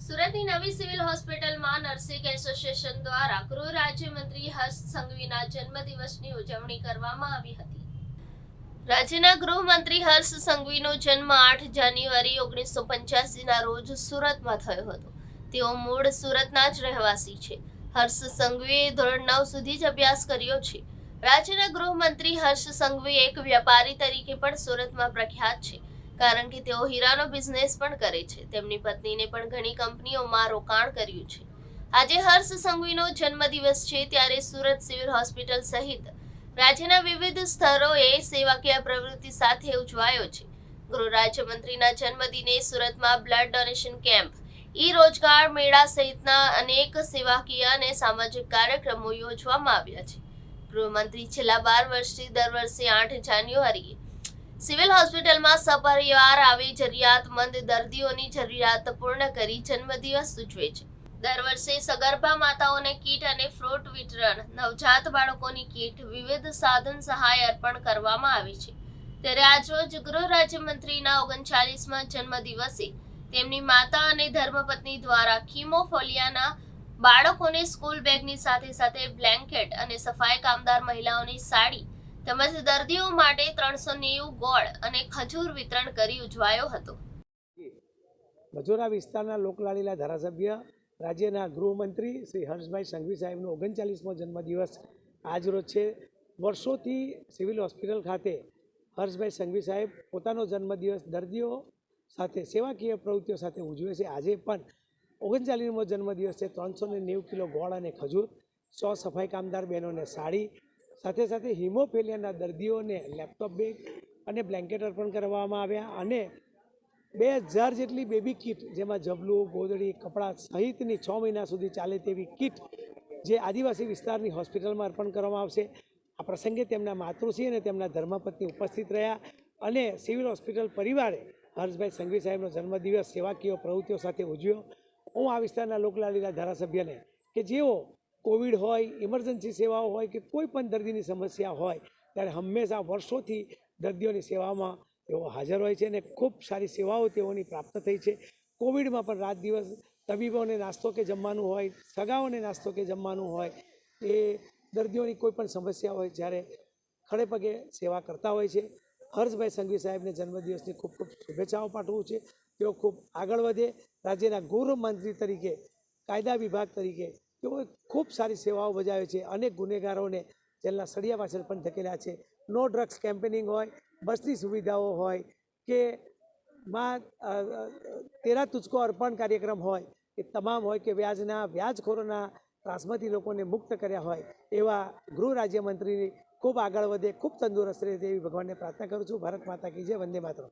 સુરતની નવી સિવિલ હોસ્પિટલમાં નર્સિંગ એસોસિએશન દ્વારા ગૃહ રાજ્યમંત્રી હર્ષ સંઘવીના જન્મદિવસની ઉજવણી કરવામાં આવી હતી। રાજ્યના ગૃહમંત્રી હર્ષ સંઘવીનો જન્મ 8 જાન્યુઆરી 1985ના રોજ સુરતમાં થયો હતો। તેઓ મૂળ સુરતના જ રહેવાસી છે। હર્ષ સંઘવીએ ધોરણ 9 સુધી જ અભ્યાસ કર્યો છે। રાજ્યના ગૃહમંત્રી હર્ષ સંઘવી એક વ્યાપારી તરીકે પણ સુરતમાં પ્રખ્યાત છે, કારણ કે તેઓ હીરાનો બિઝનેસ પણ કરે છે। તેમની પત્નીને પણ ઘણી કંપનીઓમાં રોકાણ કર્યું છે। આજે હર્ષ સંઘવીનો જન્મદિવસ છે, ત્યારે સુરત સિવિલ હોસ્પિટલ સહિત રાજ્યના વિવિધ સ્થળોએ સેવાકીય પ્રવૃત્તિ સાથે ઉજવાયો છે। ગૃહ રાજ્યમંત્રીના જન્મદિને સુરતમાં બ્લડ ડોનેશન કેમ્પ, રોજગાર મેળા સહિતના અનેક સેવાકીય અને સામાજિક કાર્યક્રમો યોજવામાં આવ્યા છે। ગૃહમંત્રી છેલ્લા 12 વર્ષથી દર વર્ષે 8 જાન્યુઆરીએ સિવિલ હોસ્પિટલમાં સપરિવાર આવી જરૂરિયાતમંદ દર્દીઓની જરૂરિયાત પૂર્ણ કરી જન્મદિવસ ઉજવે છે। દર વર્ષે સગર્ભા માતાઓને કીટ અને ફ્રૂટ વિતરણ, નવજાત બાળકોની કીટ, વિવિધ સાધન સહાય અર્પણ કરવામાં આવે છે। ત્યારે આજરોજ ગૃહ રાજ્યમંત્રીના 39મા જન્મદિવસે તેમની માતા અને ધર્મપત્ની દ્વારા ખીમોફોલિયાના બાળકોને સ્કૂલ બેગની સાથે સાથે બ્લેન્કેટ અને સફાઈ કામદાર મહિલાઓની સાડી તેમજ દર્દીઓ માટે 390 ગોળ અને ખજૂર વિતરણ કરી ઉજવાયો હતો। મજૂરા વિસ્તારના લોકલાડીલા ધારાસભ્ય રાજ્યના ગૃહમંત્રી શ્રી હર્ષભાઈ સંઘવી સાહેબનો 39મો જન્મદિવસ આજરોજ છે। વર્ષોથી સિવિલ હોસ્પિટલ ખાતે હર્ષભાઈ સંઘવી સાહેબ પોતાનો જન્મદિવસ દર્દીઓ સાથે સેવાકીય પ્રવૃત્તિઓ સાથે ઉજવે છે। આજે પણ 39મો જન્મદિવસ છે। 390 કિલો ગોળ અને ખજૂર, 100 સફાઈ કામદાર બહેનોને સાડી, સાથે સાથે હિમોફેલિયાના દર્દીઓને લેપટોપ બેગ અને બ્લેન્કેટ અર્પણ કરવામાં આવ્યા અને 2000 જેટલી બેબી કીટ, જેમાં જબલું, ગોદડી, કપડાં સહિતની 6 મહિના સુધી ચાલે તેવી કીટ જે આદિવાસી વિસ્તારની હોસ્પિટલમાં અર્પણ કરવામાં આવશે। આ પ્રસંગે તેમના માતૃશ્રી અને તેમના ધર્મપત્ની ઉપસ્થિત રહ્યા અને સિવિલ હોસ્પિટલ પરિવારે હર્ષભાઈ સંઘવી સાહેબનો જન્મદિવસ સેવાકીય પ્રવૃત્તિઓ સાથે ઉજવ્યો। હું આ વિસ્તારના લોકલાડીલા ધારાસભ્યને કે જેઓ કોવિડ હોય, ઇમરજન્સી સેવાઓ હોય કે કોઈ પણ દર્દીની સમસ્યા હોય ત્યારે હંમેશા વર્ષોથી દર્દીઓની સેવામાં તેઓ હાજર હોય છે અને ખૂબ સારી સેવાઓ તેઓની પ્રાપ્ત થઈ છે। કોવિડમાં પણ રાત દિવસ તબીબોને નાસ્તો કે જમવાનું હોય, સગાઓને નાસ્તો કે જમવાનું હોય, એ દર્દીઓની કોઈ પણ સમસ્યા હોય જ્યારે ખડે પગે સેવા કરતા હોય છે। હર્ષભાઈ સંઘવી સાહેબને જન્મદિવસની ખૂબ ખૂબ શુભેચ્છાઓ પાઠવું છે। તેઓ ખૂબ આગળ વધે। રાજ્યના ગૃહમંત્રી તરીકે, કાયદા વિભાગ તરીકે તેઓ ખૂબ સારી સેવાઓ બજાવે છે। અનેક ગુનેગારોને જેલના સળિયા પાછળ પણ ધકેલ્યા છે। નો ડ્રગ્સ કેમ્પેનિંગ હોય, બસની સુવિધાઓ હોય કે માં તેરા તુજકો અર્પણ કાર્યક્રમ હોય, એ તમામ હોય કે વ્યાજખોરોના ત્રાસમાંથી લોકોને મુક્ત કર્યા હોય, એવા ગૃહ રાજ્યમંત્રીની ખૂબ આગળ વધે, ખૂબ તંદુરસ્ત રહે તેવી ભગવાનને પ્રાર્થના કરું છું। ભારત માતા કી જય, વંદે માતરમ।